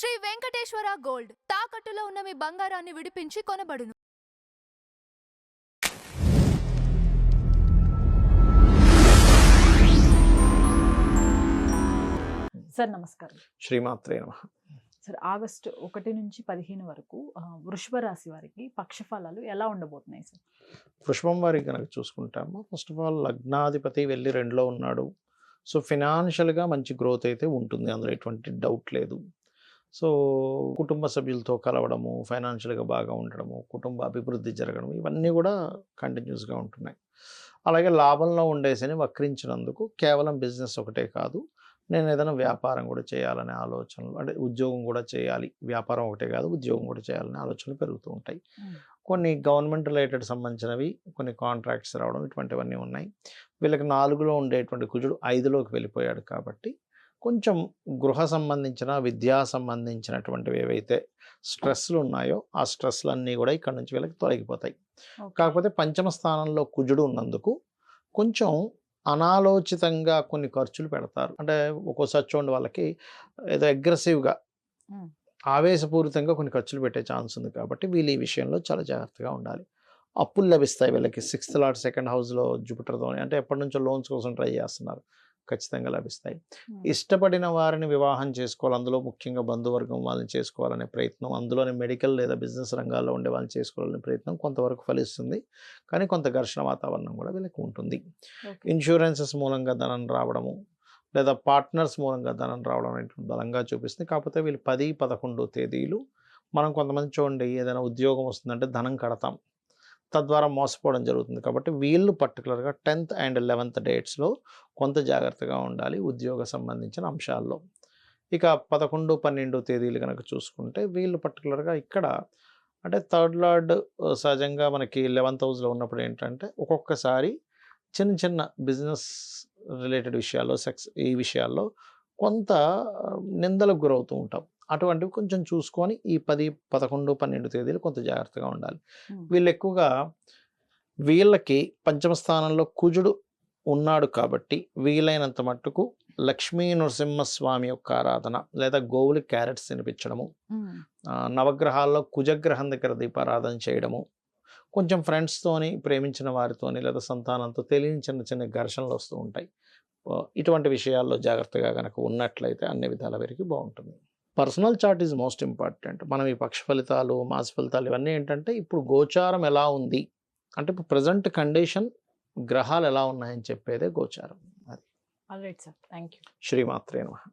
Shri Venkateswara gold తాకట్టులో ఉన్న మీ బంగారాన్ని విడిపించి కొనబడును. సార్ నమస్కారం. శ్రీమాత్రే నమః. సార్ ఆగస్టు 1 నుంచి 15 వరకు వృషభ రాశి వారికి పక్షఫలాలు ఎలా ఉండబోతున్నాయి సార్? వృషభం వారికి కనుక చూసుకుంటాము, ఫస్ట్ ఆఫ్ ఆల్ లగ్నాధిపతి వెళ్ళి 2లో ఉన్నాడు. సో ఫినాన్షియల్గా మంచి గ్రోత్ అయితే ఉంటుంది, అందులో ఎటువంటి డౌట్ లేదు. సో కుటుంబ సభ్యులతో కలవడము, ఫైనాన్షియల్గా బాగా ఉండడము, కుటుంబ అభివృద్ధి జరగడం, ఇవన్నీ కూడా కంటిన్యూస్గా ఉంటున్నాయి. అలాగే లాభంలో ఉండేసని వక్రించినందుకు కేవలం బిజినెస్ ఒకటే కాదు, నేను ఏదైనా వ్యాపారం కూడా చేయాలనే ఆలోచనలు, అంటే ఉద్యోగం కూడా చేయాలి, వ్యాపారం ఒకటే కాదు ఉద్యోగం కూడా చేయాలనే ఆలోచనలు పెరుగుతూ ఉంటాయి. కొన్ని గవర్నమెంట్ రిలేటెడ్ సంబంధించినవి, కొన్ని కాంట్రాక్ట్స్ రావడం, ఇటువంటివన్నీ ఉన్నాయి. వీళ్ళకి 4లో ఉండేటువంటి కుజుడు 5లోకి వెళ్ళిపోయాడు కాబట్టి కొంచెం గృహ సంబంధించిన, విద్యా సంబంధించినటువంటివి ఏవైతే స్ట్రెస్లు ఉన్నాయో ఆ స్ట్రెస్లన్నీ కూడా ఇక్కడ నుంచి వీళ్ళకి తొలగిపోతాయి. కాకపోతే పంచమ స్థానంలో కుజుడు ఉన్నందుకు కొంచెం అనాలోచితంగా కొన్ని ఖర్చులు పెడతారు. అంటే ఒక్కోసారి చూడండి, వాళ్ళకి ఏదో అగ్రెసివ్గా ఆవేశపూరితంగా కొన్ని ఖర్చులు పెట్టే ఛాన్స్ ఉంది. కాబట్టి వీళ్ళు ఈ విషయంలో చాలా జాగ్రత్తగా ఉండాలి. అప్పులు లభిస్తాయి వీళ్ళకి. 6th లార్డ్ 2nd హౌస్లో జూపిటర్తో, అంటే ఎప్పటి నుంచో లోన్స్ కోసం ట్రై చేస్తున్నారు, ఖచ్చితంగా లభిస్తాయి. ఇష్టపడిన వారిని వివాహం చేసుకోవాలి, అందులో ముఖ్యంగా బంధువర్గం వాళ్ళని చేసుకోవాలనే ప్రయత్నం, అందులోనే మెడికల్ లేదా బిజినెస్ రంగాల్లో ఉండే వాళ్ళని చేసుకోవాలనే ప్రయత్నం కొంతవరకు ఫలిస్తుంది. కానీ కొంత ఘర్షణ వాతావరణం కూడా వీళ్ళకి ఉంటుంది. ఇన్సూరెన్సెస్ మూలంగా ధనం రావడము, లేదా పార్ట్నర్స్ మూలంగా ధనం రావడం అనేటువంటి బలంగా చూపిస్తుంది. కాకపోతే వీళ్ళు 10, 11 తేదీలు మనం కొంతమంది చూడండి, ఏదైనా ఉద్యోగం వస్తుందంటే ధనం కడతాం, తద్వారా మోసపోవడం జరుగుతుంది. కాబట్టి వీళ్ళు పర్టికులర్గా 10th and 11th డేట్స్లో కొంత జాగ్రత్తగా ఉండాలి ఉద్యోగ సంబంధించిన అంశాల్లో. ఇక 11, 12 తేదీలు కనుక చూసుకుంటే వీళ్ళు పర్టికులర్గా ఇక్కడ, అంటే 3rd లార్డ్ సహజంగా మనకి 11th హౌస్లో ఉన్నప్పుడు ఏంటంటే ఒక్కొక్కసారి చిన్న చిన్న బిజినెస్ రిలేటెడ్ విషయాల్లో, ఈ విషయాల్లో కొంత నిందలకు గురవుతూ ఉంటాం. అటువంటివి కొంచెం చూసుకొని ఈ 10, 11, 12 తేదీలు కొంత జాగ్రత్తగా ఉండాలి. వీళ్ళు ఎక్కువగా, వీళ్ళకి పంచమ స్థానంలో కుజుడు ఉన్నాడు కాబట్టి వీలైనంత మట్టుకు లక్ష్మీ నరసింహస్వామి యొక్క ఆరాధన, లేదా గోవులకి క్యారెట్స్ తినిపించడము, నవగ్రహాల్లో కుజగ్రహం దగ్గర దీపారాధన చేయడము, కొంచెం ఫ్రెండ్స్తోని, ప్రేమించిన వారితోని లేదా సంతానంతో తెలియని చిన్న చిన్న ఘర్షణలు వస్తూ ఉంటాయి. ఇటువంటి విషయాల్లో జాగ్రత్తగా కనుక ఉన్నట్లయితే అన్ని విధాల వరకు బాగుంటుంది. Personal chart is most important. మనం ఈ పక్ష ఫలితాలు, మాస ఫలితాలు ఇవన్నీ ఏంటంటే ఇప్పుడు గోచారం ఎలా ఉంది అంటే ఇప్పుడు ప్రజెంట్ కండిషన్, గ్రహాలు ఎలా ఉన్నాయని చెప్పేదే గోచారం. అది. Alright sir, thank you. శ్రీమాత్రే నమః.